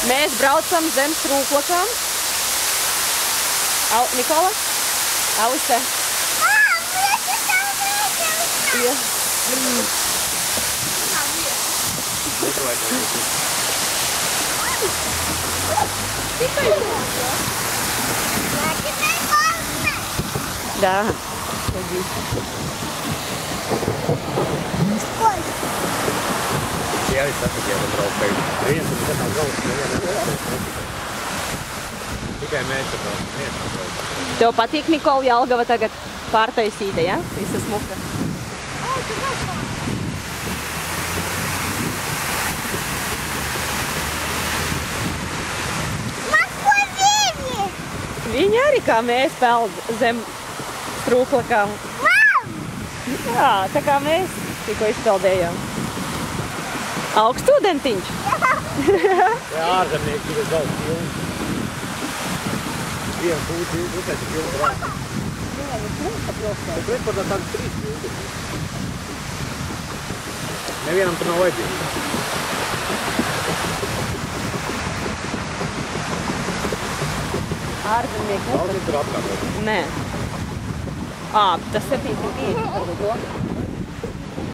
Mēs braucam zem Strūklakām. Nikola? Alise? Да. Jā, es saku, ja man braucu. Viens un tad nav galvas, tikai mēs tad braucu. Tev patīk, Nikola, Jelgava tagad pārtaisīta, ja? Visa smuka. Viņi arī kā mēs peld zem Strūklakām. Jā, tā kā mēs tikko izpeldējām. Augstūdentiņš. Jā, ārzemnieki ir daudz pilni. Vienu pūti, upēs ir pilni brāti. Jā, viņš nesaprostā. Bet pretpārdā tādas 3 pilni. Nevienam tur nav vajadzīgi. Ārzemnieki Daudz tur apkārt. Nē. Tas 750 varbūt to.